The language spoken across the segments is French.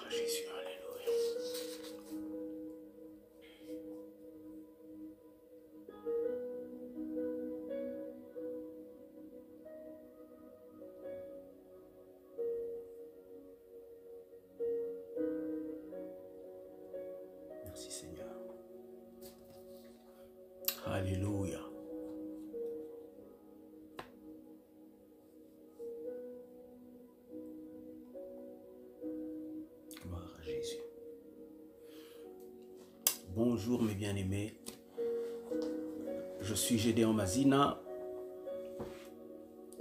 Jésus, alléluia. Merci Seigneur. Alléluia. Gloire à Jésus. Bonjour mes bien-aimés. Je suis Gédéon Mazina.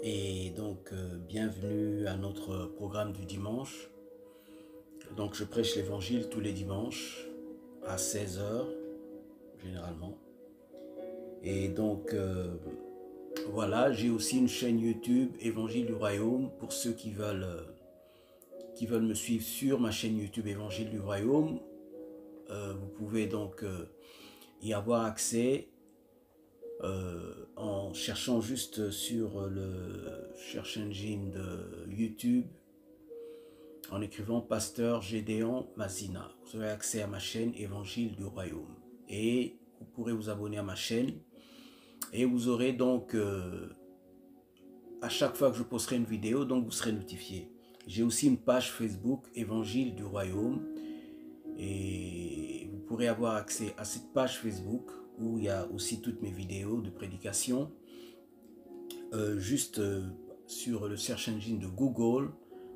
Et donc, bienvenue à notre programme du dimanche. Donc, je prêche l'évangile tous les dimanches à 16 h, généralement. Et donc, voilà, j'ai aussi une chaîne YouTube, Évangile du Royaume, pour ceux qui veulent me suivre sur ma chaîne YouTube, Évangile du Royaume. Vous pouvez donc y avoir accès en cherchant juste sur le search engine de YouTube, en écrivant Pasteur Gédéon Mazina. Vous aurez accès à ma chaîne Évangile du Royaume. Et vous pourrez vous abonner à ma chaîne. Et vous aurez donc, à chaque fois que je posterai une vidéo, donc vous serez notifié. J'ai aussi une page Facebook Évangile du Royaume. Et vous pourrez avoir accès à cette page Facebook où il y a aussi toutes mes vidéos de prédication. Juste sur le search engine de Google,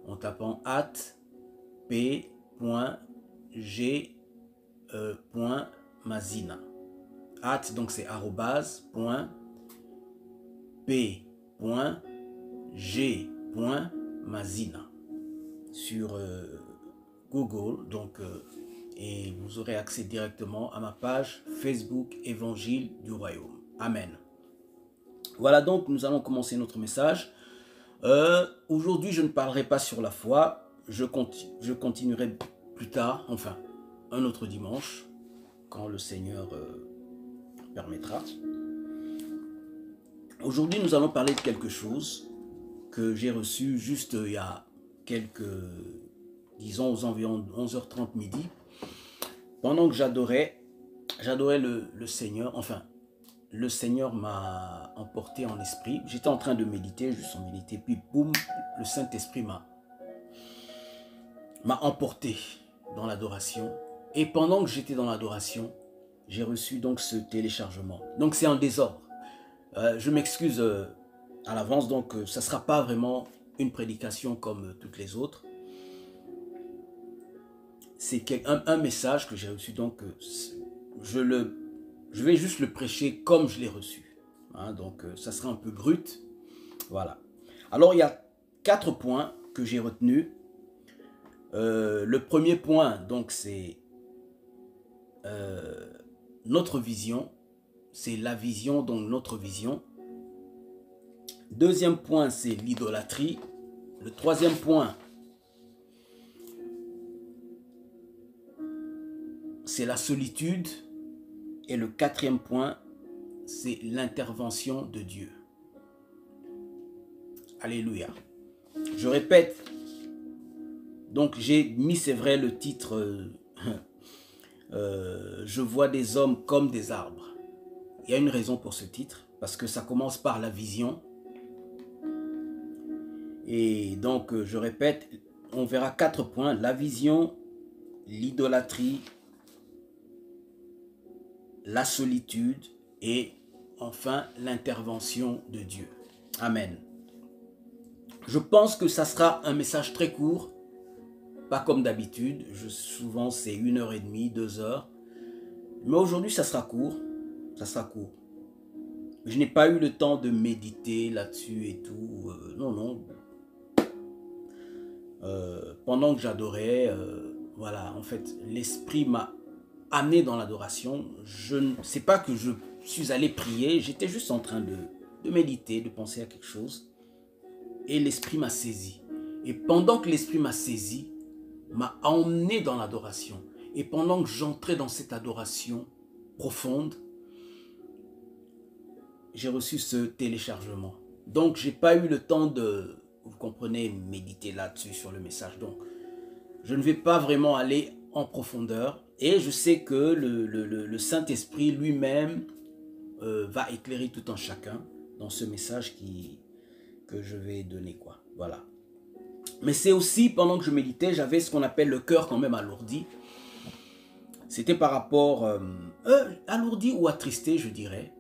en tapant @p.g.mazina. Donc c'est @p.g.mazina sur Google. Donc et vous aurez accès directement à ma page Facebook Évangile du Royaume. Amen. Voilà, donc nous allons commencer notre message. Aujourd'hui, je ne parlerai pas sur la foi. Je continuerai plus tard, enfin, un autre dimanche, quand le Seigneur permettra. Aujourd'hui, nous allons parler de quelque chose que j'ai reçu juste il y a disons aux environs 11h30 midi. Pendant que j'adorais le Seigneur, enfin, le Seigneur m'a emporté en esprit. J'étais en train de méditer, juste en méditer, puis boum, le Saint-Esprit m'a emporté dans l'adoration. Et pendant que j'étais dans l'adoration, j'ai reçu donc ce téléchargement. Donc c'est en désordre. Je m'excuse à l'avance, donc ça ne sera pas vraiment une prédication comme toutes les autres. C'est un message que j'ai reçu, donc je vais juste le prêcher comme je l'ai reçu. Hein, donc ça sera un peu brut. Voilà. Alors il y a 4 points que j'ai retenus. Le premier point, donc c'est notre vision. C'est la vision, donc notre vision. Deuxième point, c'est l'idolâtrie. Le troisième point, c'est la solitude. Et le quatrième point, c'est l'intervention de Dieu. Alléluia. Je répète. Donc j'ai mis, c'est vrai, le titre je vois des hommes comme des arbres. Il y a une raison pour ce titre, parce que ça commence par la vision. Et donc je répète, on verra 4 points: la vision, l'idolâtrie, la solitude et enfin l'intervention de Dieu. Amen. Je pense que ça sera un message très court, pas comme d'habitude. Souvent c'est 1h30, 2 heures. Mais aujourd'hui ça sera court. Ça sera court. Je n'ai pas eu le temps de méditer là-dessus et tout. Non. Pendant que j'adorais, voilà, en fait, l'esprit m'a amené dans l'adoration. Je ne sais pas que je suis allé prier, j'étais juste en train de méditer, de penser à quelque chose. Et l'esprit m'a saisi. Et pendant que l'esprit m'a saisi, m'a emmené dans l'adoration. Et pendant que j'entrais dans cette adoration profonde, j'ai reçu ce téléchargement. Donc, j'ai pas eu le temps de, vous comprenez, méditer là-dessus sur le message. Donc, je ne vais pas vraiment aller en profondeur. Et je sais que le Saint-Esprit lui-même va éclairer tout un chacun dans ce message que je vais donner, quoi. Voilà. Mais c'est aussi, pendant que je méditais, j'avais ce qu'on appelle le cœur quand même alourdi. C'était par rapport, alourdi ou attristé, je dirais,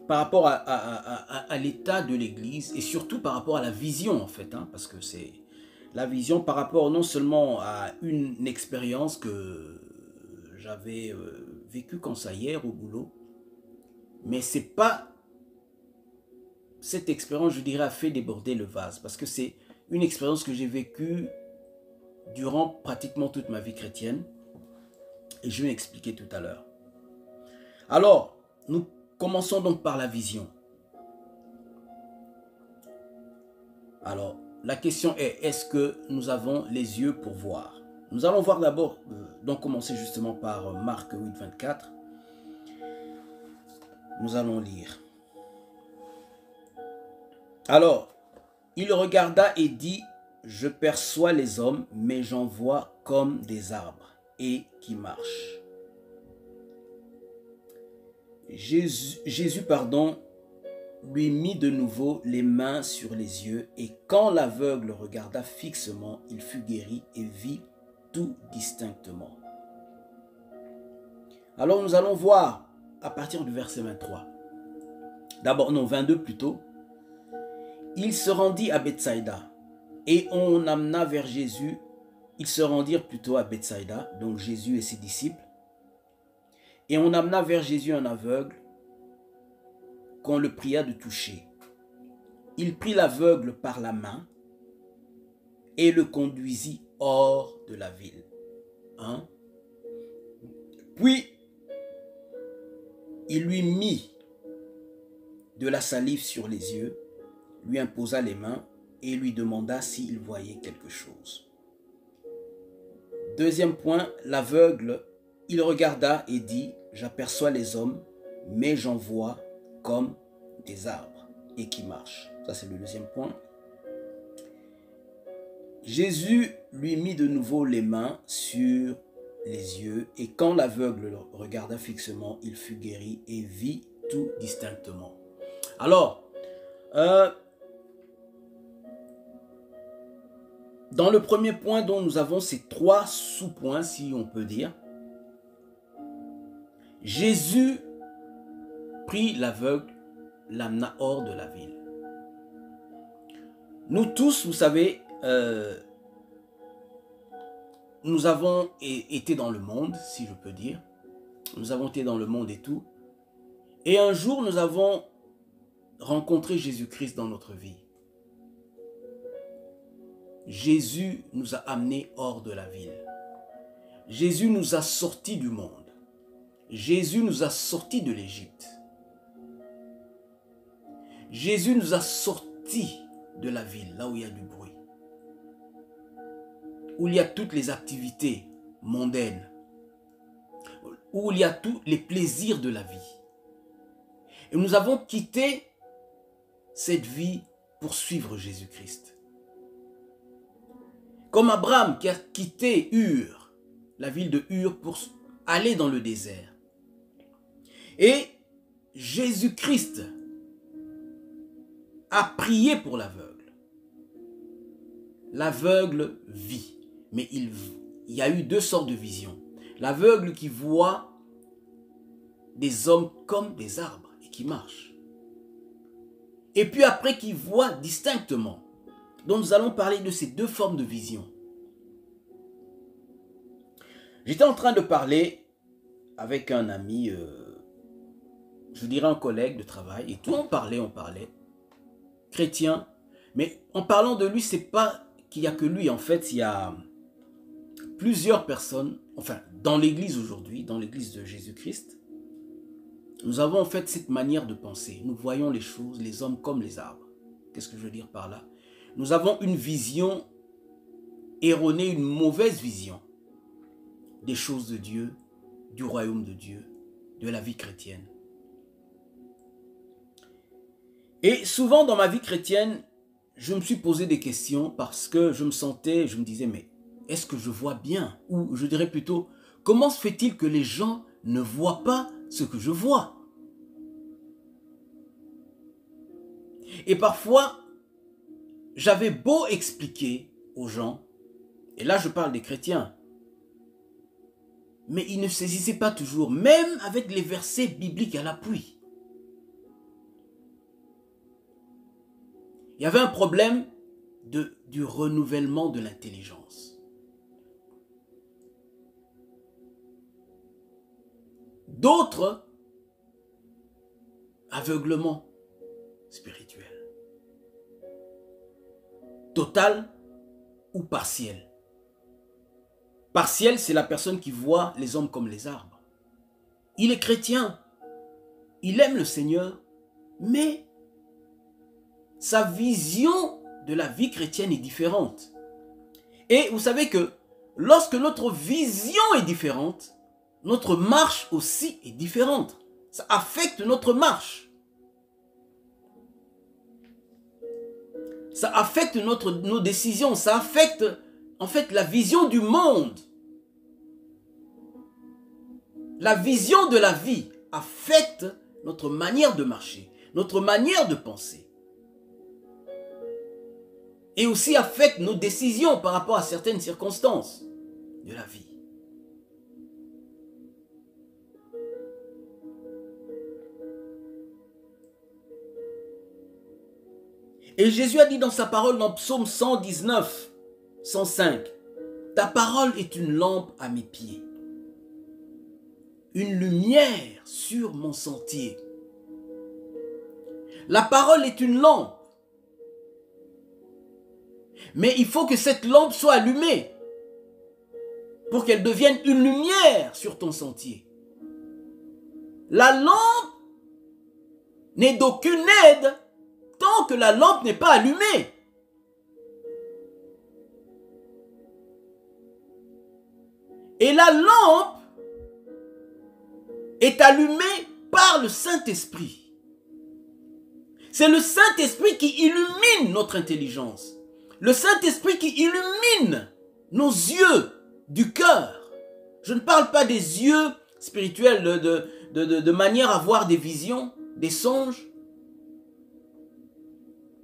par rapport à l'état de l'Église et surtout par rapport à la vision, en fait, hein, parce que c'est la vision par rapport non seulement à une expérience que j'avais vécue quand ça hier au boulot, mais c'est pas cette expérience, je dirais, a fait déborder le vase, parce que c'est une expérience que j'ai vécue durant pratiquement toute ma vie chrétienne, et je vais l'expliquer tout à l'heure. Alors, nous commençons donc par la vision. Alors, la question est, est-ce que nous avons les yeux pour voir? Nous allons voir d'abord, donc commencer justement par Marc 8, 24. Nous allons lire. Alors, il regarda et dit, je perçois les hommes, mais j'en vois comme des arbres et qui marchent. Jésus, lui mit de nouveau les mains sur les yeux, et quand l'aveugle regarda fixement, il fut guéri et vit tout distinctement. Alors nous allons voir à partir du verset 23. D'abord, non, 22 plutôt. Il se rendit à Bethsaïda, et on amena vers Jésus. Ils se rendirent plutôt à Bethsaïda, donc Jésus et ses disciples. Et on amena vers Jésus un aveugle qu'on le pria de toucher. Il prit l'aveugle par la main et le conduisit hors de la ville. Hein? Puis, il lui mit de la salive sur les yeux, lui imposa les mains et lui demanda s'il voyait quelque chose. Deuxième point, l'aveugle, il regarda et dit, j'aperçois les hommes, mais j'en vois comme des arbres et qui marchent. Ça, c'est le deuxième point. Jésus lui mit de nouveau les mains sur les yeux, et quand l'aveugle le regarda fixement, il fut guéri et vit tout distinctement. Alors, dans le premier point dont nous avons ces trois sous-points, si on peut dire, Jésus prit l'aveugle, l'amena hors de la ville. Nous tous, vous savez, nous avons été dans le monde, si je peux dire. Nous avons été dans le monde et tout. Et un jour, nous avons rencontré Jésus-Christ dans notre vie. Jésus nous a amenés hors de la ville. Jésus nous a sortis du monde. Jésus nous a sortis de l'Égypte. Jésus nous a sortis de la ville, là où il y a du bruit, où il y a toutes les activités mondaines, où il y a tous les plaisirs de la vie. Et nous avons quitté cette vie pour suivre Jésus-Christ. Comme Abraham qui a quitté Ur, la ville de Ur, pour aller dans le désert. Et Jésus-Christ a prié pour l'aveugle. L'aveugle vit, mais il y a eu deux sortes de visions. L'aveugle qui voit des hommes comme des arbres et qui marchent. Et puis après qui voit distinctement. Donc nous allons parler de ces deux formes de vision. J'étais en train de parler avec un ami, je dirais un collègue de travail, et tout on parlait, chrétien, mais en parlant de lui, c'est pas qu'il n'y a que lui, en fait, il y a plusieurs personnes, enfin, dans l'église aujourd'hui, dans l'église de Jésus-Christ, nous avons en fait cette manière de penser. Nous voyons les choses, les hommes comme les arbres. Qu'est-ce que je veux dire par là? Nous avons une vision erronée, une mauvaise vision des choses de Dieu, du royaume de Dieu, de la vie chrétienne. Et souvent dans ma vie chrétienne, je me suis posé des questions parce que je me sentais, je me disais, mais est-ce que je vois bien? Ou je dirais plutôt, comment se fait-il que les gens ne voient pas ce que je vois? Et parfois, j'avais beau expliquer aux gens, et là je parle des chrétiens, mais ils ne saisissaient pas toujours, même avec les versets bibliques à l'appui. Il y avait un problème du renouvellement de l'intelligence. D'autres, aveuglement spirituel. Total ou partiel. Partiel, c'est la personne qui voit les hommes comme les arbres. Il est chrétien, il aime le Seigneur, mais sa vision de la vie chrétienne est différente. Et vous savez que lorsque notre vision est différente, notre marche aussi est différente. Ça affecte notre marche. Ça affecte nos décisions. Ça affecte en fait la vision du monde. La vision de la vie affecte notre manière de marcher, notre manière de penser. Et aussi affecte nos décisions par rapport à certaines circonstances de la vie. Et Jésus a dit dans sa parole dans Psaume 119, 105, « Ta parole est une lampe à mes pieds, une lumière sur mon sentier. » La parole est une lampe. Mais il faut que cette lampe soit allumée pour qu'elle devienne une lumière sur ton sentier. La lampe n'est d'aucune aide tant que la lampe n'est pas allumée. Et la lampe est allumée par le Saint-Esprit. C'est le Saint-Esprit qui illumine notre intelligence. Le Saint-Esprit qui illumine nos yeux du cœur. Je ne parle pas des yeux spirituels de manière à voir des visions, des songes,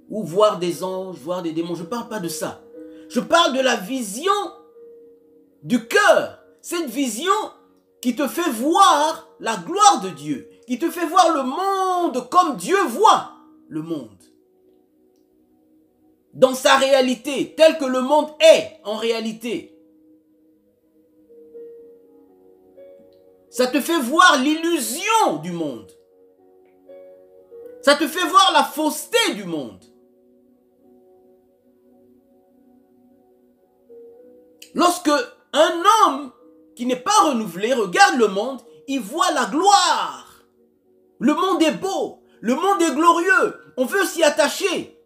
ou voir des anges, voir des démons. Je ne parle pas de ça. Je parle de la vision du cœur. Cette vision qui te fait voir la gloire de Dieu, qui te fait voir le monde comme Dieu voit le monde. Dans sa réalité, tel que le monde est en réalité. Ça te fait voir l'illusion du monde. Ça te fait voir la fausseté du monde. Lorsque un homme qui n'est pas renouvelé regarde le monde, il voit la gloire. Le monde est beau, le monde est glorieux, on veut s'y attacher.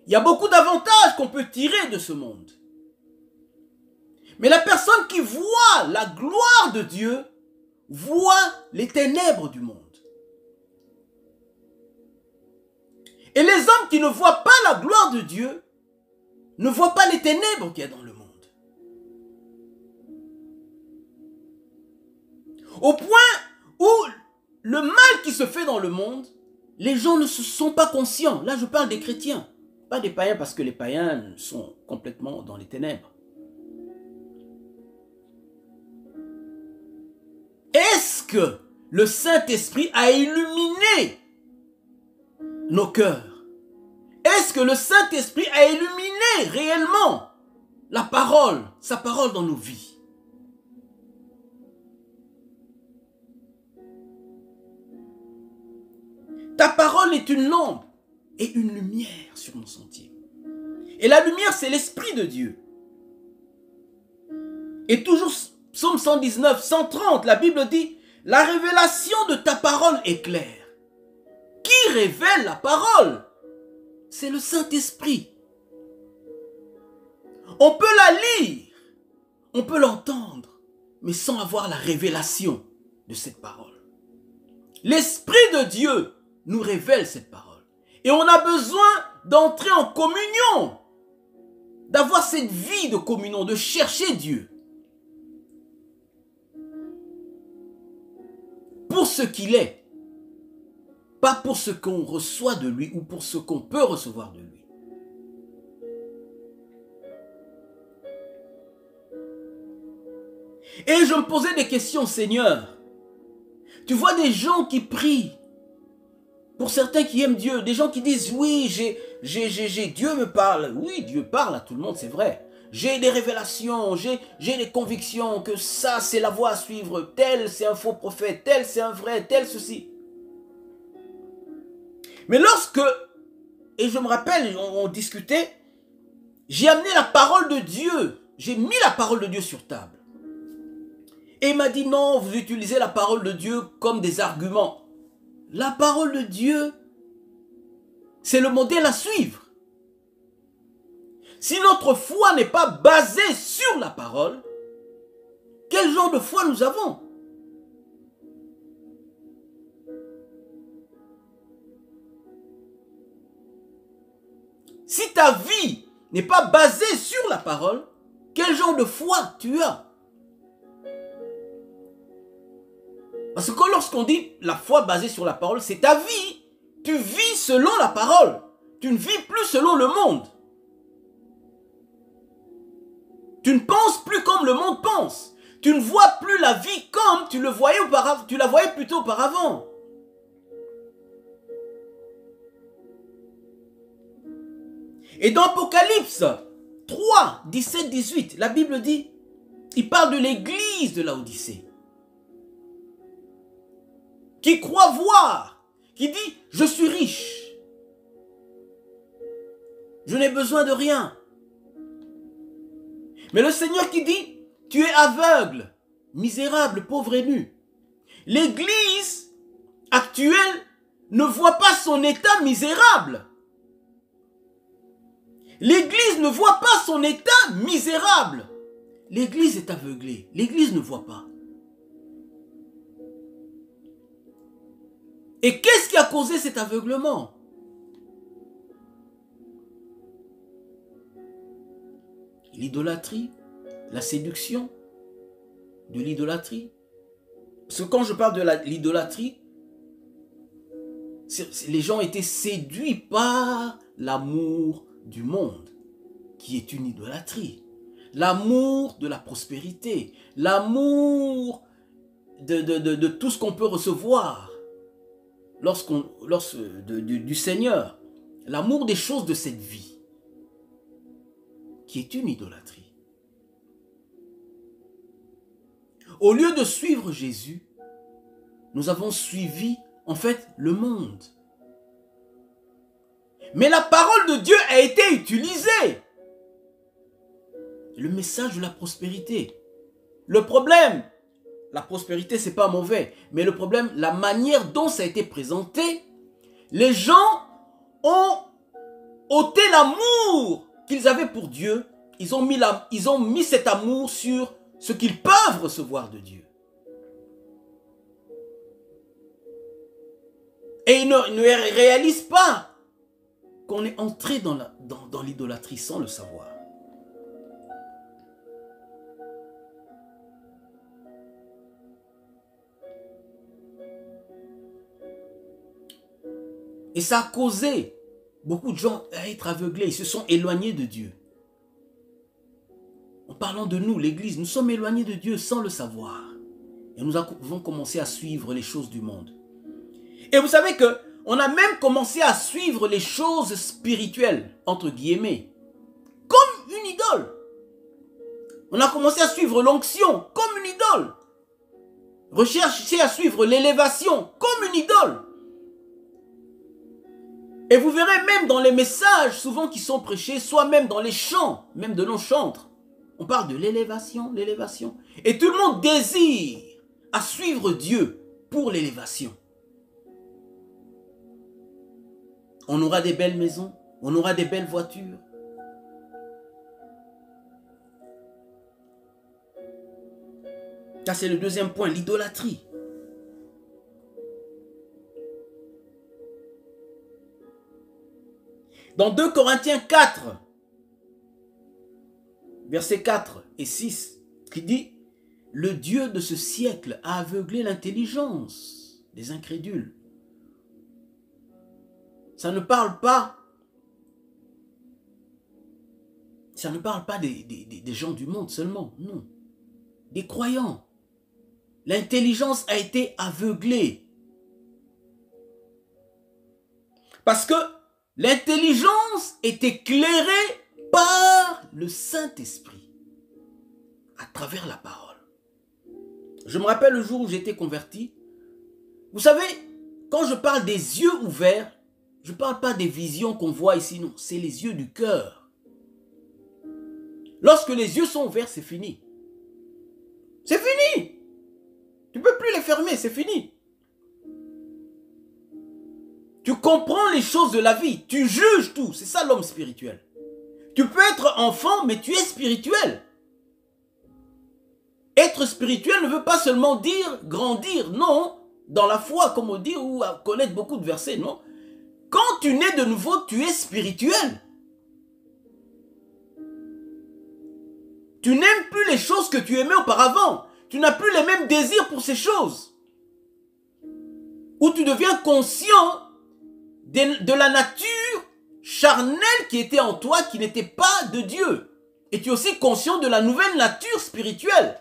Il y a beaucoup d'avantages qu'on peut tirer de ce monde. Mais la personne qui voit la gloire de Dieu voit les ténèbres du monde. Et les hommes qui ne voient pas la gloire de Dieu ne voient pas les ténèbres qu'il y a dans le monde. Au point où le mal qui se fait dans le monde, les gens ne se sont pas conscients. Là, je parle des chrétiens, pas des païens, parce que les païens sont complètement dans les ténèbres. Est-ce que le Saint-Esprit a illuminé nos cœurs? Est-ce que le Saint-Esprit a illuminé réellement la parole, sa parole dans nos vies? Ta parole est une lampe et une lumière sur mon sentier. Et la lumière, c'est l'Esprit de Dieu. Et toujours, Psaume 119, 130, la Bible dit, « La révélation de ta parole est claire. » Qui révèle la parole? C'est le Saint-Esprit. On peut la lire, on peut l'entendre, mais sans avoir la révélation de cette parole. L'Esprit de Dieu nous révèle cette parole. Et on a besoin d'entrer en communion d'avoir cette vie de communion, de chercher Dieu pour ce qu'il est, pas pour ce qu'on reçoit de lui ou pour ce qu'on peut recevoir de lui. Et je me posais des questions, Seigneur. Tu vois des gens qui prient, pour certains qui aiment Dieu, des gens qui disent, oui, Dieu me parle. Oui, Dieu parle à tout le monde, c'est vrai. J'ai des révélations, j'ai des convictions que ça, c'est la voie à suivre. Tel, c'est un faux prophète, tel, c'est un vrai, tel, ceci. Mais lorsque, et je me rappelle, on discutait, j'ai amené la parole de Dieu, j'ai mis la parole de Dieu sur table. Et il m'a dit, non, vous utilisez la parole de Dieu comme des arguments. La parole de Dieu, c'est le modèle à suivre. Si notre foi n'est pas basée sur la parole, quel genre de foi nous avons? Si ta vie n'est pas basée sur la parole, quel genre de foi tu as? Parce que lorsqu'on dit la foi basée sur la parole, c'est ta vie. Tu vis selon la parole. Tu ne vis plus selon le monde. Tu ne penses plus comme le monde pense. Tu ne vois plus la vie comme tu le voyais auparavant. Tu la voyais plutôt auparavant. Et dans Apocalypse 3, 17, 18, la Bible dit, il parle de l'église de Laodicée, qui croit voir, qui dit, je suis riche, je n'ai besoin de rien. Mais le Seigneur qui dit, tu es aveugle, misérable, pauvre et nu. L'église actuelle ne voit pas son état misérable. L'église ne voit pas son état misérable. L'église est aveuglée. L'église ne voit pas. Et qu'est-ce qui a causé cet aveuglement? L'idolâtrie, la séduction de l'idolâtrie. Parce que quand je parle de l'idolâtrie, les gens étaient séduits par l'amour du monde, qui est une idolâtrie. L'amour de la prospérité, l'amour de tout ce qu'on peut recevoir du Seigneur, l'amour des choses de cette vie, qui est une idolâtrie. Au lieu de suivre Jésus, nous avons suivi en fait le monde. Mais la parole de Dieu a été utilisée. Le message de la prospérité. Le problème, la prospérité, c'est pas mauvais. Mais le problème, la manière dont ça a été présenté, les gens ont ôté l'amour qu'ils avaient pour Dieu. Ils ont mis cet amour sur ce qu'ils peuvent recevoir de Dieu. Et ils ne réalisent pas qu'on est entré dans l'idolâtrie sans le savoir. Et ça a causé beaucoup de gens à être aveuglés. Ils se sont éloignés de Dieu. En parlant de nous, l'Église, nous sommes éloignés de Dieu sans le savoir. Et nous avons commencé à suivre les choses du monde. Et vous savez que on a même commencé à suivre les choses spirituelles, entre guillemets, comme une idole. On a commencé à suivre l'onction comme une idole. Rechercher à suivre l'élévation comme une idole. Et vous verrez même dans les messages souvent qui sont prêchés, soit même dans les chants, même de nos chantres, on parle de l'élévation, l'élévation. Et tout le monde désire à suivre Dieu pour l'élévation. On aura des belles maisons, on aura des belles voitures. Ça, c'est le deuxième point, l'idolâtrie. Dans 2 Corinthiens 4, versets 4 et 6, qui dit « Le Dieu de ce siècle a aveuglé l'intelligence des incrédules. » Ça ne parle pas des gens du monde seulement, non. Des croyants. L'intelligence a été aveuglée. Parce que l'intelligence est éclairée par le Saint-Esprit à travers la parole. Je me rappelle le jour où j'étais converti. Vous savez, quand je parle des yeux ouverts, je ne parle pas des visions qu'on voit ici, non. C'est les yeux du cœur. Lorsque les yeux sont ouverts, c'est fini. C'est fini. Tu ne peux plus les fermer, c'est fini. Tu comprends les choses de la vie. Tu juges tout. C'est ça l'homme spirituel. Tu peux être enfant, mais tu es spirituel. Être spirituel ne veut pas seulement dire grandir, non. Dans la foi, comme on dit, ou connaître beaucoup de versets, non. Quand tu nais de nouveau, tu es spirituel. Tu n'aimes plus les choses que tu aimais auparavant. Tu n'as plus les mêmes désirs pour ces choses. Ou tu deviens conscient de la nature charnelle qui était en toi, qui n'était pas de Dieu. Et tu es aussi conscient de la nouvelle nature spirituelle.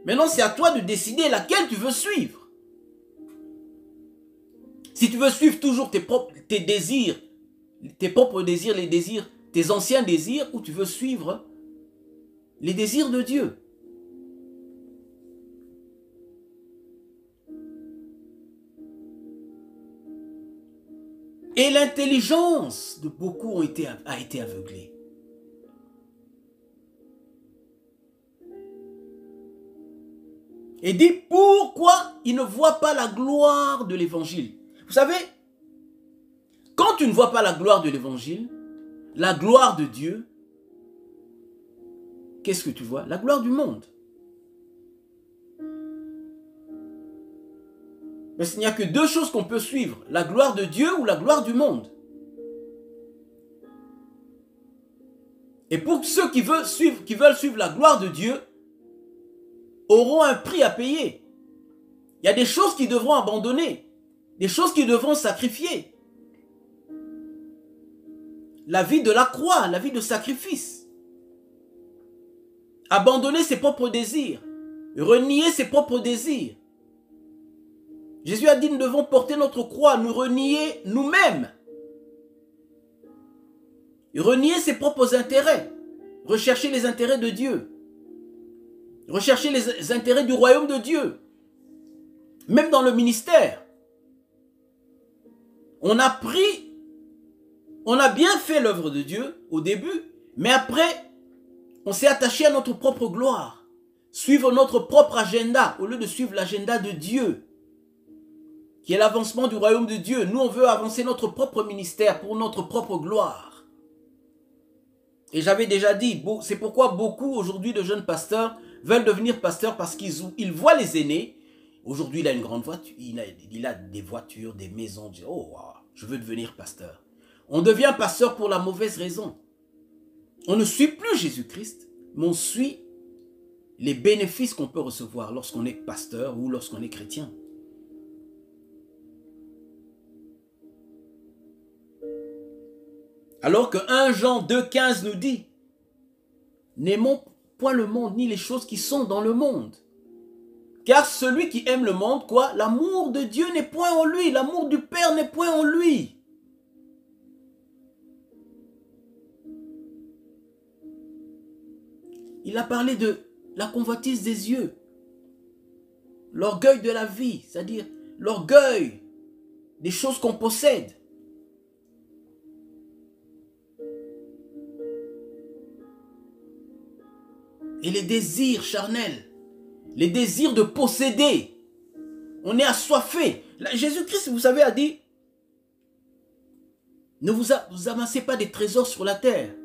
Maintenant, c'est à toi de décider laquelle tu veux suivre. Si tu veux suivre toujours tes désirs, tes propres désirs, tes anciens désirs, ou tu veux suivre les désirs de Dieu. Et l'intelligence de beaucoup a été aveuglée. Et dit pourquoi ils ne voient pas la gloire de l'évangile. Vous savez, quand tu ne vois pas la gloire de l'évangile, la gloire de Dieu, qu'est-ce que tu vois? La gloire du monde. Mais il n'y a que deux choses qu'on peut suivre, la gloire de Dieu ou la gloire du monde. Et pour ceux qui veulent suivre la gloire de Dieu, auront un prix à payer. Il y a des choses qu'ils devront abandonner, des choses qu'ils devront sacrifier. La vie de la croix, la vie de sacrifice. Abandonner ses propres désirs, renier ses propres désirs. Jésus a dit, nous devons porter notre croix, nous renier nous-mêmes. Renier ses propres intérêts, rechercher les intérêts de Dieu, rechercher les intérêts du royaume de Dieu. Même dans le ministère, on a bien fait l'œuvre de Dieu au début, mais après, on s'est attaché à notre propre gloire, suivre notre propre agenda au lieu de suivre l'agenda de Dieu, qui est l'avancement du royaume de Dieu. Nous, on veut avancer notre propre ministère pour notre propre gloire. Et j'avais déjà dit, c'est pourquoi beaucoup aujourd'hui de jeunes pasteurs veulent devenir pasteurs parce qu'ils voient les aînés. Aujourd'hui, il a une grande voiture, il a des voitures, des maisons. Oh, wow, je veux devenir pasteur. On devient pasteur pour la mauvaise raison. On ne suit plus Jésus-Christ, mais on suit les bénéfices qu'on peut recevoir lorsqu'on est pasteur ou lorsqu'on est chrétien. Alors que 1 Jean 2,15 nous dit, n'aimons point le monde ni les choses qui sont dans le monde. Car celui qui aime le monde, quoi? L'amour de Dieu n'est point en lui, l'amour du Père n'est point en lui. Il a parlé de la convoitise des yeux, l'orgueil de la vie, c'est-à-dire l'orgueil des choses qu'on possède. Et les désirs charnels, les désirs de posséder. On est assoiffé. Jésus-Christ, vous savez, a dit, ne vous amassez pas des trésors sur la terre.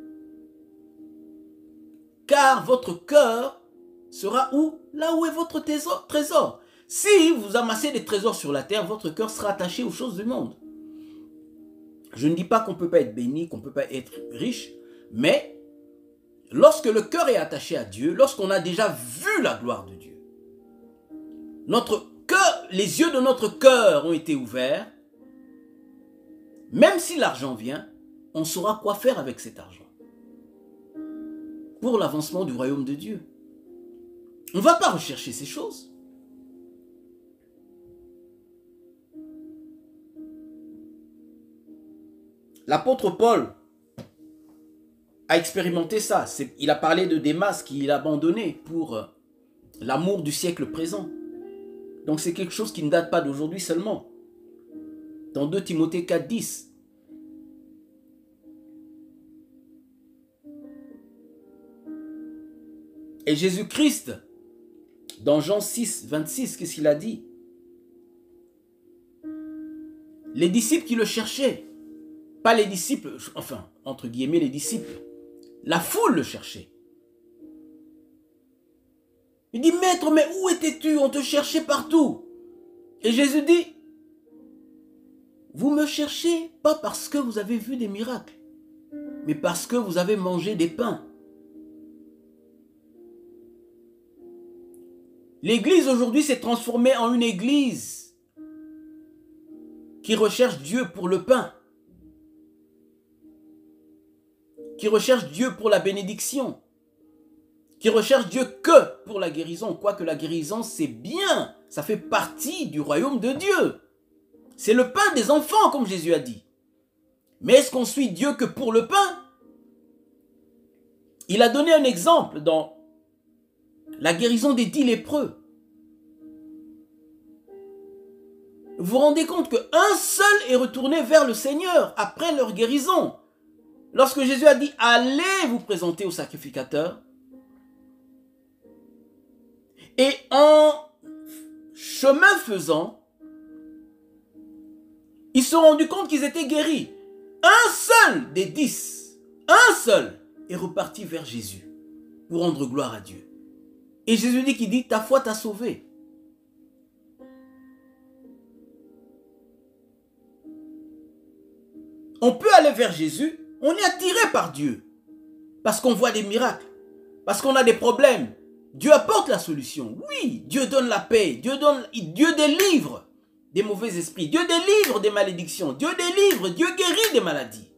Car votre cœur sera où? Là où est votre trésor. Si vous amassez des trésors sur la terre, votre cœur sera attaché aux choses du monde. Je ne dis pas qu'on ne peut pas être béni, qu'on ne peut pas être riche, mais lorsque le cœur est attaché à Dieu, lorsqu'on a déjà vu la gloire de Dieu, les yeux de notre cœur ont été ouverts, même si l'argent vient, on saura quoi faire avec cet argent pour l'avancement du royaume de Dieu. On ne va pas rechercher ces choses. L'apôtre Paul a expérimenté ça. Il a parlé de Démas qu'il a abandonné pour l'amour du siècle présent. Donc c'est quelque chose qui ne date pas d'aujourd'hui seulement. Dans 2 Timothée 4, 10. Et Jésus-Christ, dans Jean 6, 26, qu'est-ce qu'il a dit? Les disciples qui le cherchaient, pas les disciples, enfin, entre guillemets, les disciples, la foule le cherchait. Il dit, maître, mais où étais-tu? On te cherchait partout. Et Jésus dit, vous me cherchez pas parce que vous avez vu des miracles, mais parce que vous avez mangé des pains. L'église aujourd'hui s'est transformée en une église qui recherche Dieu pour le pain, qui recherche Dieu pour la bénédiction, qui recherche Dieu que pour la guérison, quoique la guérison c'est bien, ça fait partie du royaume de Dieu. C'est le pain des enfants comme Jésus a dit. Mais est-ce qu'on suit Dieu que pour le pain? Il a donné un exemple dans la guérison des 10 lépreux. Vous vous rendez compte qu'un seul est retourné vers le Seigneur après leur guérison. Lorsque Jésus a dit, allez vous présenter au sacrificateur. Et en chemin faisant, ils se sont rendus compte qu'ils étaient guéris. Un seul des 10, un seul est reparti vers Jésus pour rendre gloire à Dieu. Et Jésus dit, ta foi t'a sauvé. On peut aller vers Jésus, on est attiré par Dieu. Parce qu'on voit des miracles, parce qu'on a des problèmes. Dieu apporte la solution. Oui, Dieu donne la paix, Dieu délivre des mauvais esprits, Dieu délivre des malédictions, Dieu délivre, Dieu guérit des maladies.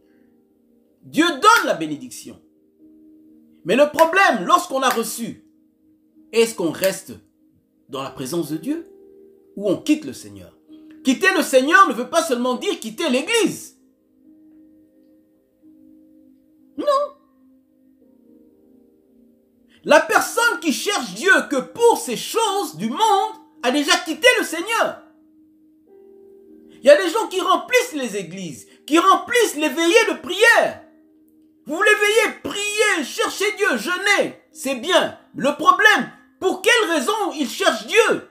Dieu donne la bénédiction. Mais le problème, lorsqu'on a reçu, est-ce qu'on reste dans la présence de Dieu ou on quitte le Seigneur? Quitter le Seigneur ne veut pas seulement dire quitter l'église. Non. La personne qui cherche Dieu que pour ces choses du monde a déjà quitté le Seigneur. Il y a des gens qui remplissent les églises, qui remplissent les veillées de prière. Vous voulez veiller, prier, chercher Dieu, jeûner, c'est bien. Le problème, pour quelle raison ils cherchent Dieu?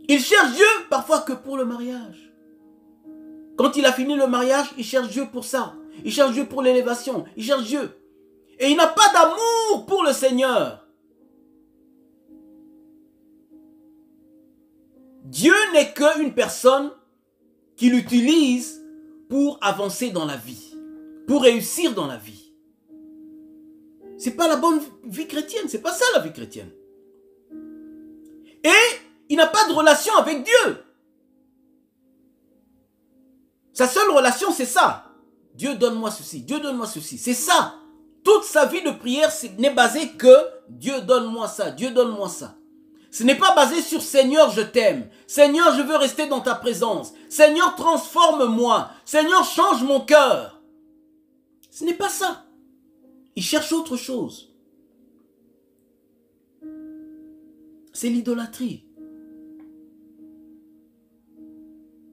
Ils cherchent Dieu parfois que pour le mariage. Quand il a fini le mariage, il cherche Dieu pour ça. Il cherche Dieu pour l'élévation. Il cherche Dieu. Et il n'a pas d'amour pour le Seigneur. Dieu n'est qu'une personne qui l'utilise pour avancer dans la vie, pour réussir dans la vie. C'est pas la bonne vie chrétienne, c'est pas ça la vie chrétienne. Et il n'a pas de relation avec Dieu. Sa seule relation, c'est ça. Dieu donne-moi ceci, Dieu donne-moi ceci. C'est ça. Toute sa vie de prière n'est basée que Dieu donne-moi ça, Dieu donne-moi ça. Ce n'est pas basé sur Seigneur, je t'aime. Seigneur, je veux rester dans ta présence. Seigneur, transforme-moi. Seigneur, change mon cœur. Ce n'est pas ça. Il cherche autre chose. C'est l'idolâtrie.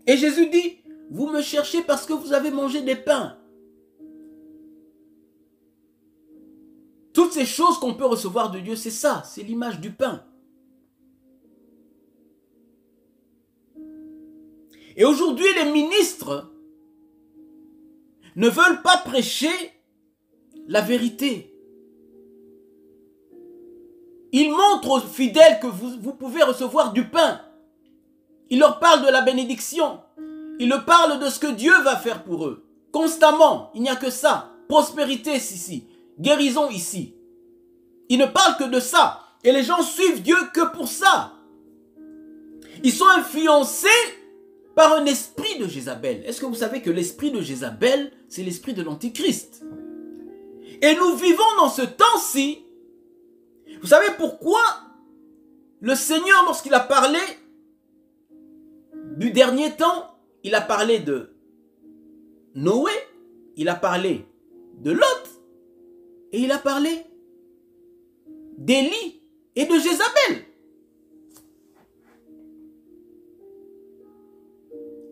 Et Jésus dit, vous me cherchez parce que vous avez mangé des pains. Toutes ces choses qu'on peut recevoir de Dieu, c'est ça, c'est l'image du pain. Et aujourd'hui, les ministres ne veulent pas prêcher la vérité. Ils montrent aux fidèles que vous pouvez recevoir du pain. Ils leur parlent de la bénédiction. Ils leur parlent de ce que Dieu va faire pour eux. Constamment, il n'y a que ça. Prospérité, si. guérison ici. Il ne parle que de ça. Et les gens suivent Dieu que pour ça. Ils sont influencés par un esprit de Jézabel. Est-ce que vous savez que l'esprit de Jézabel, c'est l'esprit de l'Antichrist? Et nous vivons dans ce temps-ci. Vous savez pourquoi le Seigneur, lorsqu'il a parlé du dernier temps, il a parlé de Noé, il a parlé de Lot, et il a parlé d'Élie et de Jézabel.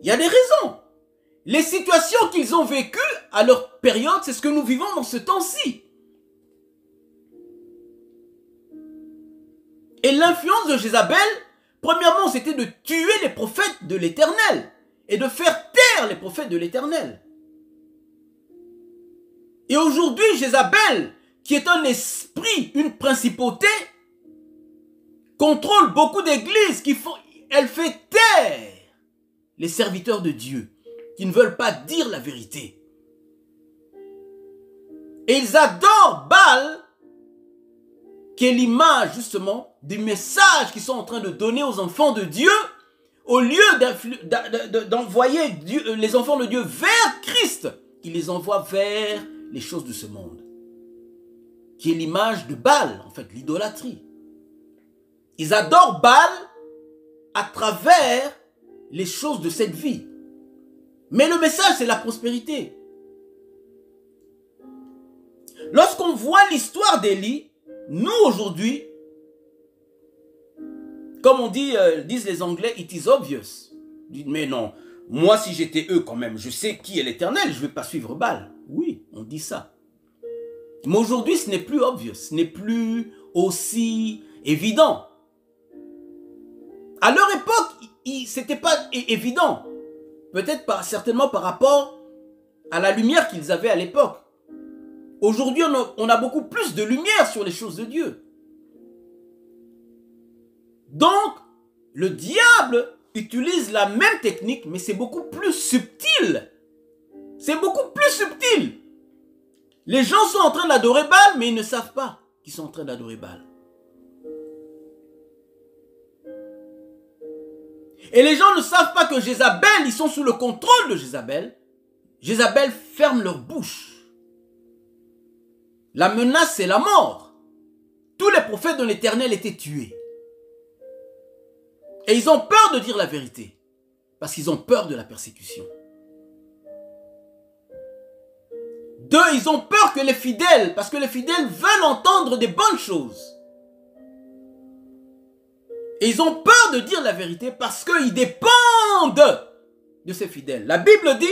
Il y a des raisons. Les situations qu'ils ont vécues à leur période, c'est ce que nous vivons dans ce temps-ci. Et l'influence de Jézabel, premièrement, c'était de tuer les prophètes de l'Éternel et de faire taire les prophètes de l'Éternel. Et aujourd'hui, Jézabel, qui est un esprit, une principauté, contrôle beaucoup d'églises, elle fait taire les serviteurs de Dieu qui ne veulent pas dire la vérité. Et ils adorent Baal, qui est l'image justement du message qu'ils sont en train de donner aux enfants de Dieu, au lieu d'envoyer les enfants de Dieu vers Christ, ils les envoient vers les choses de ce monde, qui est l'image de Baal, en fait, l'idolâtrie. Ils adorent Baal à travers les choses de cette vie. Mais le message, c'est la prospérité. Lorsqu'on voit l'histoire d'Élie, nous aujourd'hui, comme on dit, disent les Anglais, it is obvious. Mais non, moi si j'étais eux quand même, je sais qui est l'Éternel, je ne vais pas suivre Baal. Oui, on dit ça. Mais aujourd'hui, ce n'est plus obvious, ce n'est plus aussi évident. À leur époque, ce n'était pas évident. Peut-être certainement par rapport à la lumière qu'ils avaient à l'époque. Aujourd'hui, on a beaucoup plus de lumière sur les choses de Dieu. Donc, le diable utilise la même technique, mais c'est beaucoup plus subtil. C'est beaucoup plus subtil. Les gens sont en train d'adorer Baal, mais ils ne savent pas qu'ils sont en train d'adorer Baal. Et les gens ne savent pas que Jézabel, ils sont sous le contrôle de Jézabel. Jézabel ferme leur bouche. La menace, c'est la mort. Tous les prophètes de l'Éternel étaient tués. Et ils ont peur de dire la vérité. Parce qu'ils ont peur de la persécution. Deux, ils ont peur que les fidèles, parce que les fidèles veulent entendre des bonnes choses. Et ils ont peur de dire la vérité parce qu'ils dépendent de ces fidèles. La Bible dit,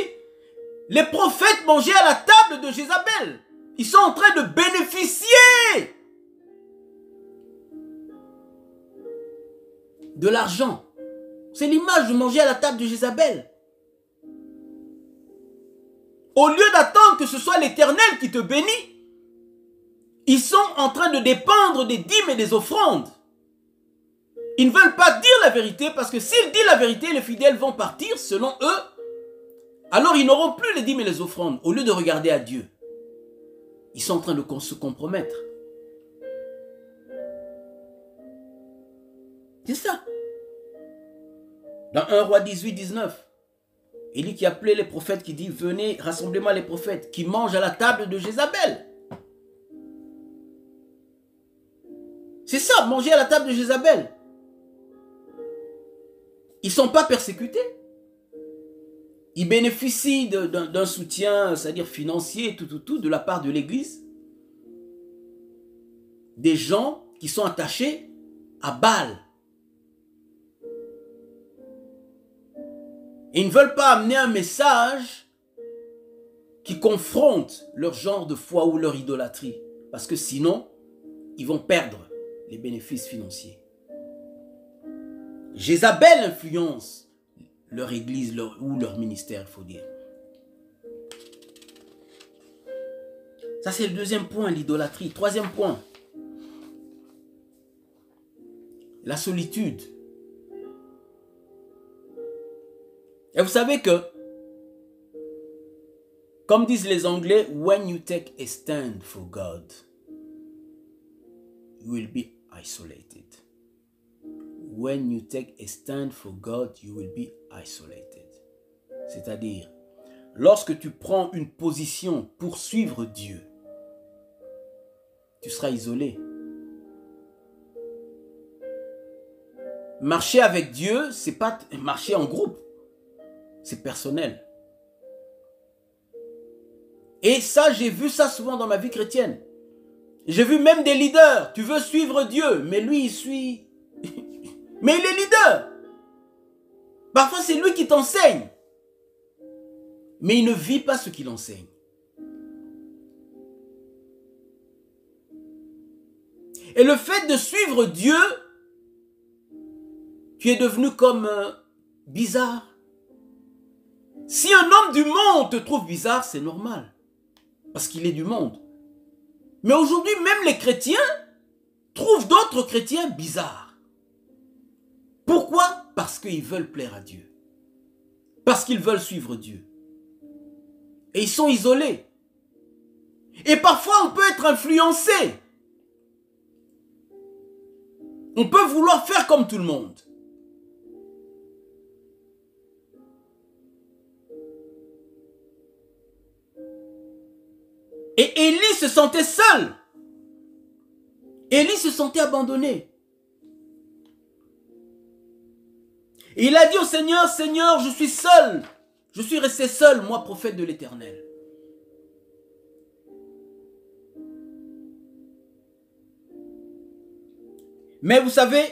les prophètes mangeaient à la table de Jézabel. Ils sont en train de bénéficier de l'argent. C'est l'image de manger à la table de Jézabel. Au lieu d'attendre que ce soit l'Éternel qui te bénit, ils sont en train de dépendre des dîmes et des offrandes. Ils ne veulent pas dire la vérité parce que s'ils disent la vérité, les fidèles vont partir selon eux. Alors ils n'auront plus les dîmes et les offrandes au lieu de regarder à Dieu. Ils sont en train de se compromettre. C'est ça. Dans 1 Roi 18, 19, Élie qui appelait les prophètes, qui dit, venez, rassemblez-moi les prophètes, qui mangent à la table de Jézabel. C'est ça, manger à la table de Jézabel. Ils ne sont pas persécutés. Ils bénéficient d'un soutien, c'est-à-dire financier, tout, de la part de l'Église. Des gens qui sont attachés à Baal. Et ils ne veulent pas amener un message qui confronte leur genre de foi ou leur idolâtrie. Parce que sinon, ils vont perdre les bénéfices financiers. Jézabel influence leur église ou leur ministère, il faut dire. Ça, c'est le deuxième point, l'idolâtrie. Troisième point, la solitude. Et vous savez que Comme disent les Anglais, when you take a stand for God, you will be isolated. When you take a stand for God, you will be isolated. C'est-à-dire, lorsque tu prends une position pour suivre Dieu, tu seras isolé. Marcher avec Dieu, c'est pas marcher en groupe. C'est personnel. Et ça, j'ai vu ça souvent dans ma vie chrétienne. J'ai vu même des leaders. Tu veux suivre Dieu, mais lui, il suit. Mais il est leader. Parfois, c'est lui qui t'enseigne. Mais il ne vit pas ce qu'il enseigne. Et le fait de suivre Dieu, tu es devenu comme bizarre. Si un homme du monde te trouve bizarre, c'est normal. Parce qu'il est du monde. Mais aujourd'hui, même les chrétiens trouvent d'autres chrétiens bizarres. Pourquoi? Parce qu'ils veulent plaire à Dieu. Parce qu'ils veulent suivre Dieu. Et ils sont isolés. Et parfois, on peut être influencé. On peut vouloir faire comme tout le monde. Et Élie se sentait seul. Élie se sentait abandonné. Et il a dit au Seigneur, Seigneur, je suis seul. Je suis resté seul, moi, prophète de l'Éternel. Mais vous savez,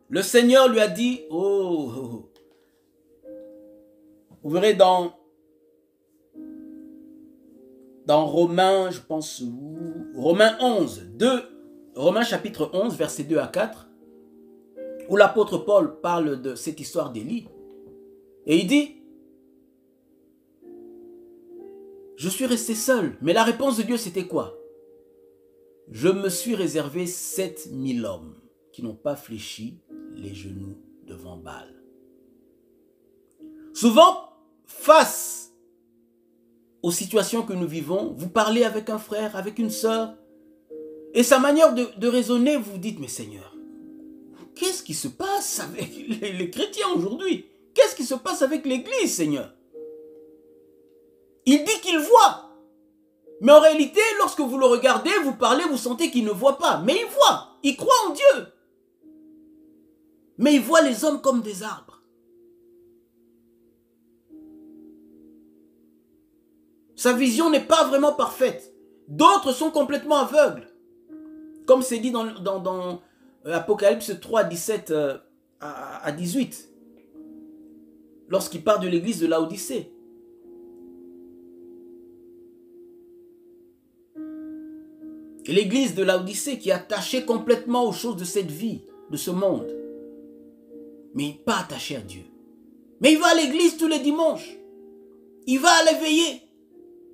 le Seigneur lui a dit, vous verrez dans Romains, je pense, Romains 11, Romains chapitre 11, versets 2 à 4, où l'apôtre Paul parle de cette histoire d'Élie. Et il dit, je suis resté seul. Mais la réponse de Dieu, c'était quoi? Je me suis réservé 7000 hommes qui n'ont pas fléchi les genoux devant Baal. Souvent, face aux situations que nous vivons, vous parlez avec un frère, avec une sœur, et sa manière de raisonner, vous vous dites, mais Seigneur, qu'est-ce qui se passe avec les chrétiens aujourd'hui? Qu'est-ce qui se passe avec l'Église, Seigneur? Il dit qu'il voit. Mais en réalité, lorsque vous le regardez, vous parlez, vous sentez qu'il ne voit pas. Mais il voit. Il croit en Dieu. Mais il voit les hommes comme des arbres. Sa vision n'est pas vraiment parfaite. D'autres sont complètement aveugles. Comme c'est dit dans Apocalypse 3, 17 à 18. Lorsqu'il parle de l'église de Laodicée. Et l'église de Laodicée qui est attachée complètement aux choses de cette vie, de ce monde. Mais pas attachée à Dieu. Mais il va à l'église tous les dimanches. Il va à l'éveiller.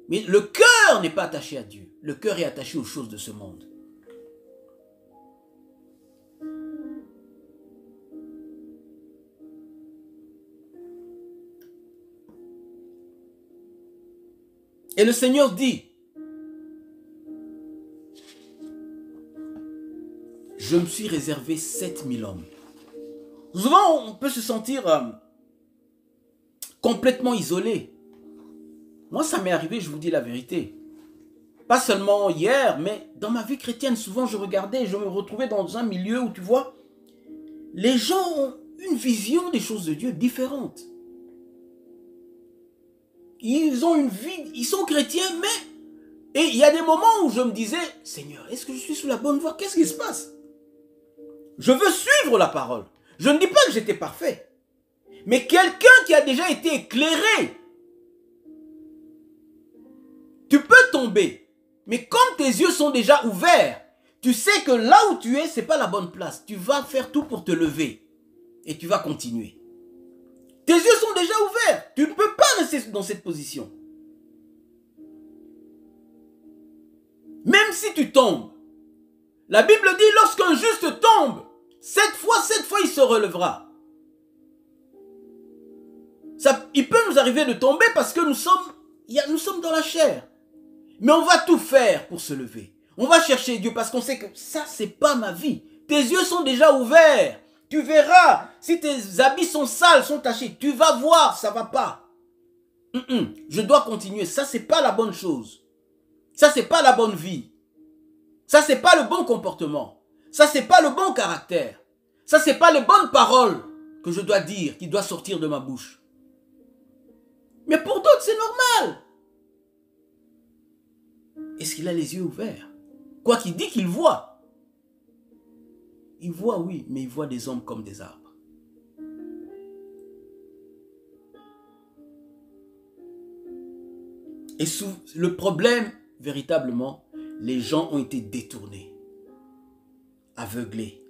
Mais le cœur n'est pas attaché à Dieu. Le cœur est attaché aux choses de ce monde. Et le Seigneur dit, je me suis réservé 7000 hommes. Souvent, on peut se sentir complètement isolé. Moi, ça m'est arrivé, je vous dis la vérité. Pas seulement hier, mais dans ma vie chrétienne, souvent je regardais et je me retrouvais dans un milieu où, tu vois, les gens ont une vision des choses de Dieu différente. Ils ont une vie, ils sont chrétiens, mais... Et il y a des moments où je me disais, Seigneur, est-ce que je suis sur la bonne voie? Qu'est-ce qui se passe? Je veux suivre la parole. Je ne dis pas que j'étais parfait. Mais quelqu'un qui a déjà été éclairé, tu peux tomber. Mais comme tes yeux sont déjà ouverts, tu sais que là où tu es, ce n'est pas la bonne place. Tu vas faire tout pour te lever. Et tu vas continuer. Tes yeux sont déjà ouverts. Tu ne peux pas rester dans cette position. Même si tu tombes. La Bible dit, lorsqu'un juste tombe, 7 fois, il se relèvera. Ça, il peut nous arriver de tomber parce que nous sommes Nous sommes dans la chair. Mais on va tout faire pour se lever. On va chercher Dieu parce qu'on sait que ça, c'est pas ma vie. Tes yeux sont déjà ouverts. Tu verras. Si tes habits sont sales, sont tachés, tu vas voir, ça va pas. Je dois continuer. Ça, c'est pas la bonne chose. Ça, c'est pas la bonne vie. Ça, c'est pas le bon comportement. Ça, c'est pas le bon caractère. Ça, c'est pas les bonnes paroles que je dois dire, qui doivent sortir de ma bouche. Mais pour d'autres, c'est normal. Est-ce qu'il a les yeux ouverts? Quoi qu'il dit qu'il voit. Il voit, oui, mais il voit des hommes comme des arbres. Et le problème, véritablement, les gens ont été détournés, aveuglés.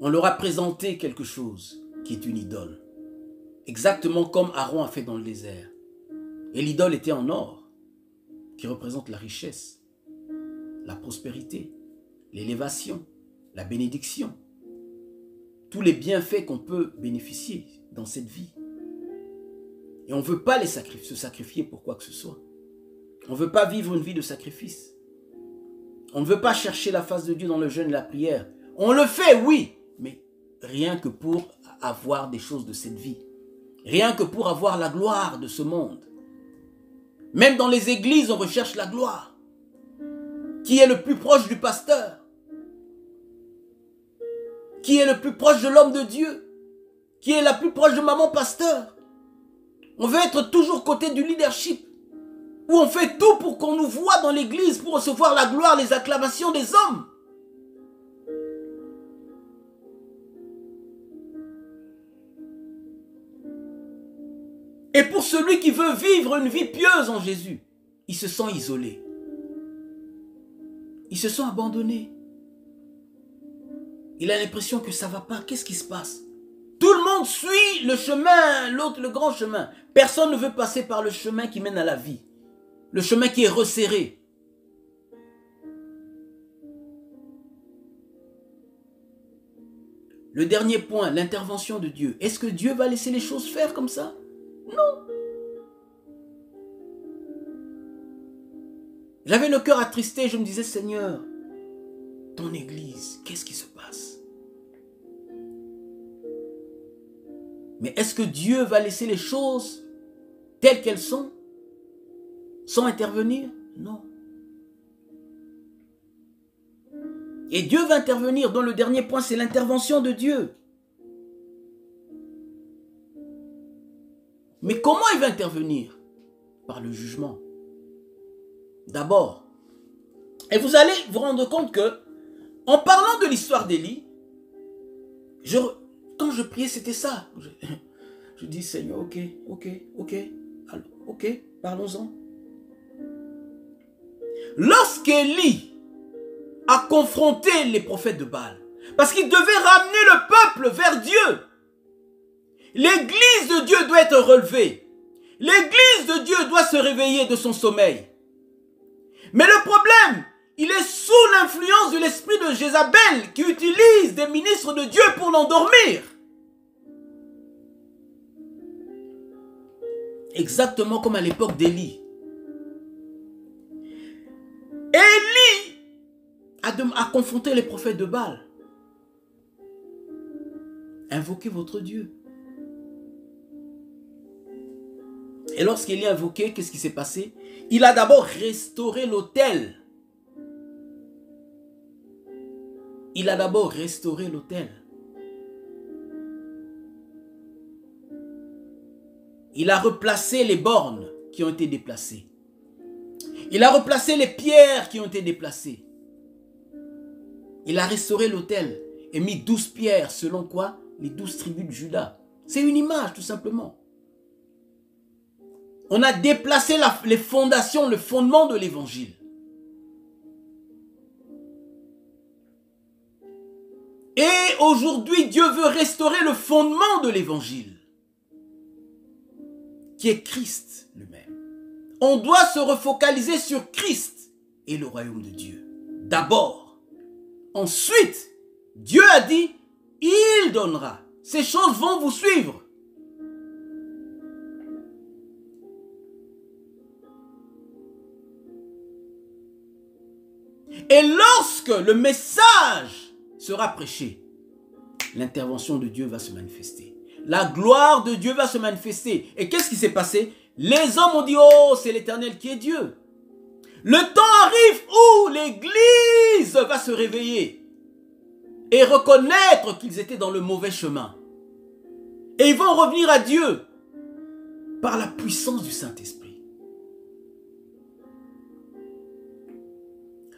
On leur a présenté quelque chose qui est une idole. Exactement comme Aaron a fait dans le désert. Et l'idole était en or, qui représente la richesse, la prospérité, l'élévation, la bénédiction. Tous les bienfaits qu'on peut bénéficier dans cette vie. Et on ne veut pas se sacrifier pour quoi que ce soit. On ne veut pas vivre une vie de sacrifice. On ne veut pas chercher la face de Dieu dans le jeûne et la prière. On le fait, oui, mais rien que pour avoir des choses de cette vie. Rien que pour avoir la gloire de ce monde. Même dans les églises, on recherche la gloire. Qui est le plus proche du pasteur? Qui est le plus proche de l'homme de Dieu? Qui est la plus proche de maman pasteur? On veut être toujours côté du leadership. Où on fait tout pour qu'on nous voie dans l'église pour recevoir la gloire, les acclamations des hommes. Et pour celui qui veut vivre une vie pieuse en Jésus, il se sent isolé. Il se sent abandonné. Il a l'impression que ça ne va pas. Qu'est-ce qui se passe? Tout le monde suit le chemin, l'autre le grand chemin. Personne ne veut passer par le chemin qui mène à la vie. Le chemin qui est resserré. Le dernier point, l'intervention de Dieu. Est-ce que Dieu va laisser les choses faire comme ça? Non. J'avais le cœur attristé, je me disais, Seigneur, ton église, qu'est-ce qui se passe? Mais est-ce que Dieu va laisser les choses telles qu'elles sont, sans intervenir? Non. Et Dieu va intervenir. Dans le dernier point, c'est l'intervention de Dieu. Mais comment il va intervenir? Par le jugement. D'abord. Et vous allez vous rendre compte que, en parlant de l'histoire d'Élie, quand je priais, c'était ça. Je dis, Seigneur, ok, alors, ok, parlons-en. Lorsqu'Élie a confronté les prophètes de Baal, parce qu'il devait ramener le peuple vers Dieu, l'église de Dieu doit être relevée. L'église de Dieu doit se réveiller de son sommeil. Mais le problème, il est sous l'influence de l'esprit de Jézabel qui utilise des ministres de Dieu pour l'endormir. Exactement comme à l'époque d'Élie. Élie a confronté les prophètes de Baal. Invoquez votre Dieu. Et lorsqu'Élie a invoqué, qu'est-ce qui s'est passé? Il a d'abord restauré l'autel. Il a d'abord restauré l'autel. Il a replacé les bornes qui ont été déplacées. Il a replacé les pierres qui ont été déplacées. Il a restauré l'autel et mis 12 pierres selon quoi? Les 12 tribus de Juda. C'est une image tout simplement. On a déplacé les fondations, le fondement de l'évangile. Et aujourd'hui, Dieu veut restaurer le fondement de l'évangile, qui est Christ lui-même. On doit se refocaliser sur Christ et le royaume de Dieu. D'abord. Ensuite, Dieu a dit, il donnera. Ces choses vont vous suivre. Et lorsque le message sera prêché, l'intervention de Dieu va se manifester. La gloire de Dieu va se manifester. Et qu'est-ce qui s'est passé? Les hommes ont dit, oh, c'est l'Éternel qui est Dieu. Le temps arrive où l'Église va se réveiller et reconnaître qu'ils étaient dans le mauvais chemin. Et ils vont revenir à Dieu par la puissance du Saint-Esprit.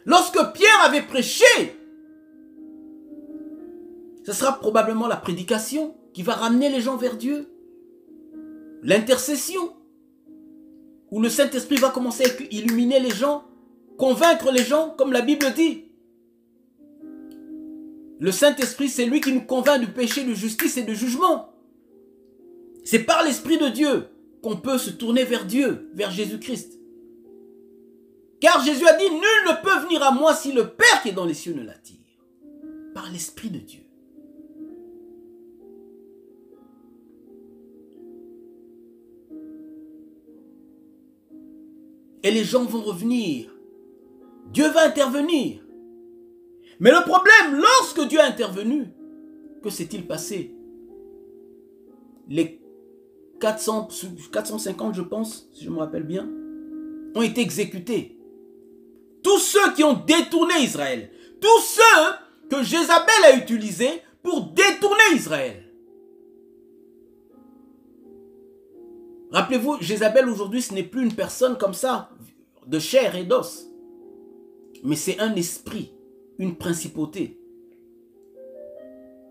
Lorsque Pierre avait prêché, ce sera probablement la prédication qui va ramener les gens vers Dieu. L'intercession, où le Saint-Esprit va commencer à illuminer les gens, convaincre les gens, comme la Bible dit. Le Saint-Esprit, c'est lui qui nous convainc du péché, de justice et de jugement. C'est par l'Esprit de Dieu qu'on peut se tourner vers Dieu, vers Jésus-Christ. Car Jésus a dit, nul ne peut venir à moi si le Père qui est dans les cieux ne l'attire. Par l'Esprit de Dieu. Et les gens vont revenir. Dieu va intervenir. Mais le problème, lorsque Dieu a intervenu, que s'est-il passé? Les 450, je pense, si je me rappelle bien, ont été exécutés. Tous ceux qui ont détourné Israël, tous ceux que Jézabel a utilisés pour détourner Israël. Rappelez-vous, Jézabel aujourd'hui, ce n'est plus une personne comme ça, de chair et d'os. Mais c'est un esprit, une principauté,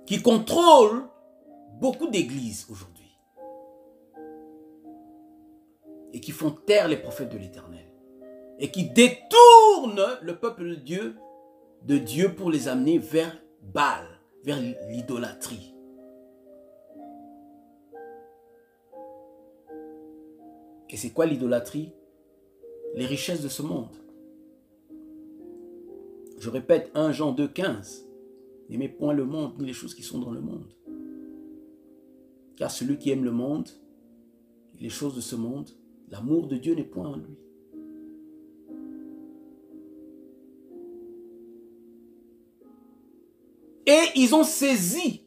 qui contrôle beaucoup d'églises aujourd'hui. Et qui font taire les prophètes de l'Éternel. Et qui détournent le peuple de Dieu pour les amener vers Baal, vers l'idolâtrie. Et c'est quoi l'idolâtrie? Les richesses de ce monde. Je répète, 1 Jean 2, 15. N'aimez point le monde, ni les choses qui sont dans le monde. Car celui qui aime le monde, et les choses de ce monde, l'amour de Dieu n'est point en lui. Et ils ont saisi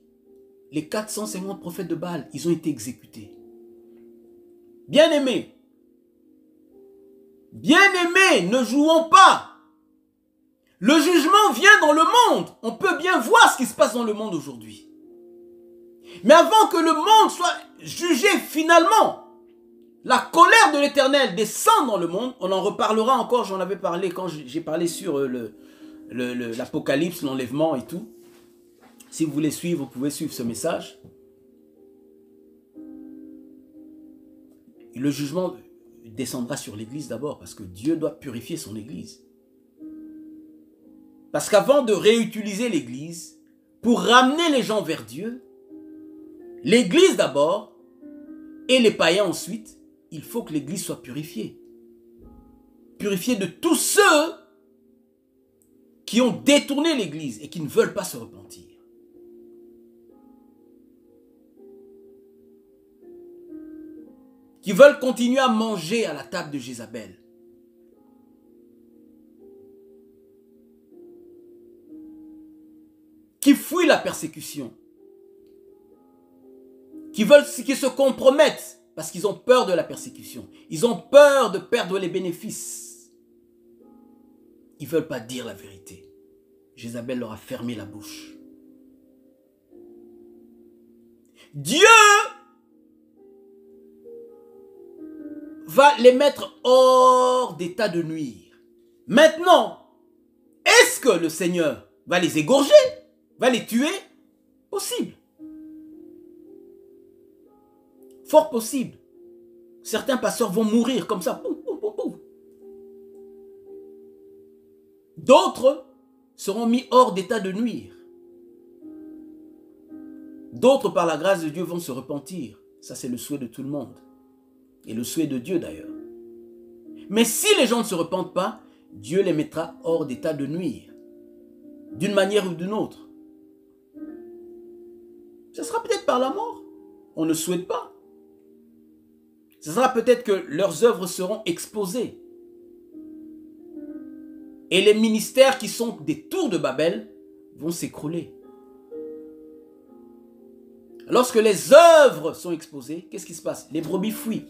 les 450 prophètes de Baal. Ils ont été exécutés. Bien-aimés, ne jouons pas. Le jugement vient dans le monde. On peut bien voir ce qui se passe dans le monde aujourd'hui. Mais avant que le monde soit jugé finalement, la colère de l'Éternel descend dans le monde. On en reparlera encore, j'en avais parlé quand j'ai parlé sur l'Apocalypse, l'enlèvement et tout. Si vous voulez suivre, vous pouvez suivre ce message. Le jugement descendra sur l'Église d'abord, parce que Dieu doit purifier son Église. Parce qu'avant de réutiliser l'Église, pour ramener les gens vers Dieu, l'Église d'abord, et les païens ensuite, il faut que l'Église soit purifiée. Purifiée de tous ceux qui ont détourné l'Église et qui ne veulent pas se repentir. Qui veulent continuer à manger à la table de Jézabel. Qui fuient la persécution. Qui se compromettent parce qu'ils ont peur de la persécution. Ils ont peur de perdre les bénéfices. Ils ne veulent pas dire la vérité. Jézabel leur a fermé la bouche. Dieu va les mettre hors d'état de nuire. Maintenant, est-ce que le Seigneur va les égorger? Va les tuer? Possible. Fort possible. Certains pasteurs vont mourir comme ça. Pouf, pouf, pouf, pouf. D'autres seront mis hors d'état de nuire. D'autres, par la grâce de Dieu, vont se repentir. Ça, c'est le souhait de tout le monde. Et le souhait de Dieu d'ailleurs. Mais si les gens ne se repentent pas, Dieu les mettra hors d'état de nuire. D'une manière ou d'une autre. Ce sera peut-être par la mort. On ne souhaite pas. Ce sera peut-être que leurs œuvres seront exposées. Et les ministères qui sont des tours de Babel vont s'écrouler. Lorsque les œuvres sont exposées, qu'est-ce qui se passe? Les brebis fuient.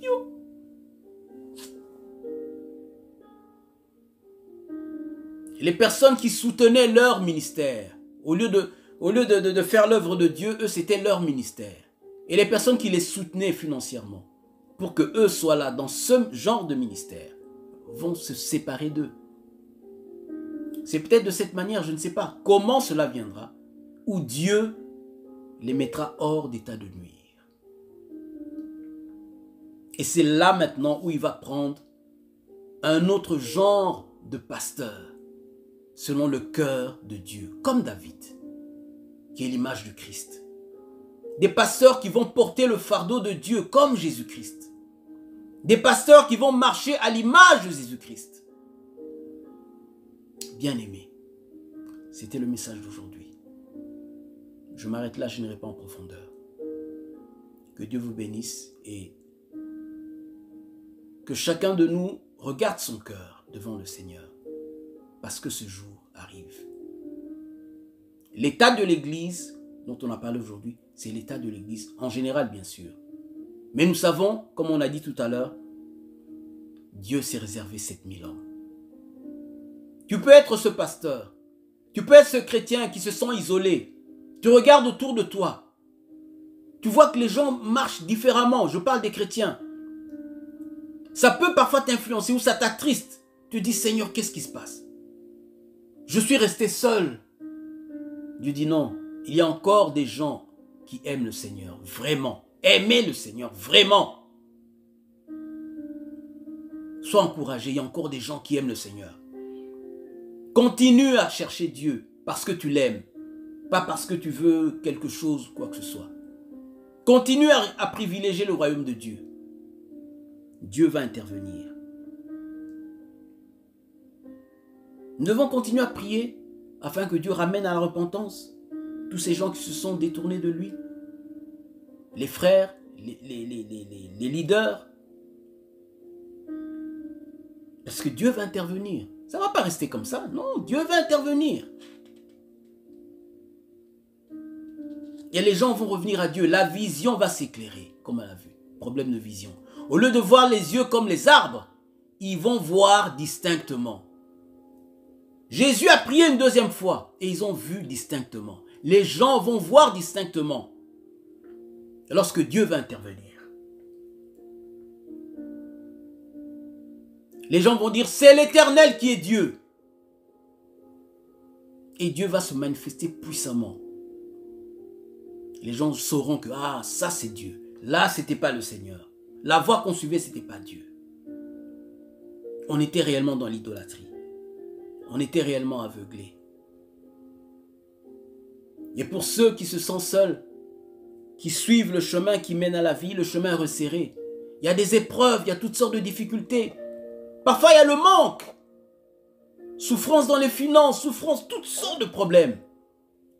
Les personnes qui soutenaient leur ministère, au lieu de faire l'œuvre de Dieu, eux, c'était leur ministère. Et les personnes qui les soutenaient financièrement, pour que eux soient là dans ce genre de ministère, vont se séparer d'eux. C'est peut-être de cette manière, je ne sais pas comment cela viendra, où Dieu les mettra hors d'état de nuire. Et c'est là maintenant où il va prendre un autre genre de pasteur, selon le cœur de Dieu, comme David, qui est l'image du Christ. Des pasteurs qui vont porter le fardeau de Dieu, comme Jésus-Christ. Des pasteurs qui vont marcher à l'image de Jésus-Christ. Bien-aimés, c'était le message d'aujourd'hui. Je m'arrête là, je n'irai pas en profondeur. Que Dieu vous bénisse et que chacun de nous regarde son cœur devant le Seigneur, parce que ce jour arrive. L'état de l'Église dont on a parlé aujourd'hui, c'est l'état de l'Église en général, bien sûr. Mais nous savons, comme on a dit tout à l'heure, Dieu s'est réservé 7000 hommes. Tu peux être ce pasteur, tu peux être ce chrétien qui se sent isolé. Tu regardes autour de toi, tu vois que les gens marchent différemment. Je parle des chrétiens. Ça peut parfois t'influencer ou ça t'attriste. Tu dis, Seigneur, qu'est-ce qui se passe? Je suis resté seul. Dieu dit non, il y a encore des gens qui aiment le Seigneur, vraiment. Aimez le Seigneur, vraiment. Sois encouragé, il y a encore des gens qui aiment le Seigneur. Continue à chercher Dieu parce que tu l'aimes, pas parce que tu veux quelque chose, quoi que ce soit. Continue à privilégier le royaume de Dieu. Dieu va intervenir. Nous devons continuer à prier afin que Dieu ramène à la repentance tous ces gens qui se sont détournés de lui. Les frères, les leaders. Parce que Dieu va intervenir. Ça ne va pas rester comme ça. Non, Dieu va intervenir. Et les gens vont revenir à Dieu. La vision va s'éclairer, comme on l'a vu. Problème de vision. Au lieu de voir les yeux comme les arbres, ils vont voir distinctement. Jésus a prié une deuxième fois et ils ont vu distinctement. Les gens vont voir distinctement lorsque Dieu va intervenir. Les gens vont dire, c'est l'Éternel qui est Dieu. Et Dieu va se manifester puissamment. Les gens sauront que, ah, ça c'est Dieu. Là, ce n'était pas le Seigneur. La voie qu'on suivait, ce n'était pas Dieu. On était réellement dans l'idolâtrie. On était réellement aveuglés. Et pour ceux qui se sentent seuls, qui suivent le chemin qui mène à la vie, le chemin resserré, il y a des épreuves, il y a toutes sortes de difficultés. Parfois, il y a le manque. Souffrance dans les finances, souffrance, toutes sortes de problèmes.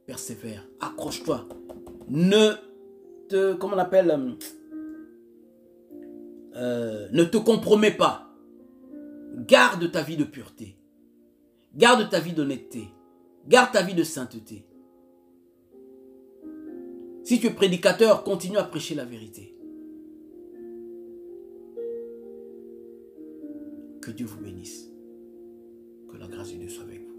Persévère, accroche-toi. Ne te compromets pas. Garde ta vie de pureté. Garde ta vie d'honnêteté. Garde ta vie de sainteté. Si tu es prédicateur, continue à prêcher la vérité. Que Dieu vous bénisse. Que la grâce de Dieu soit avec vous.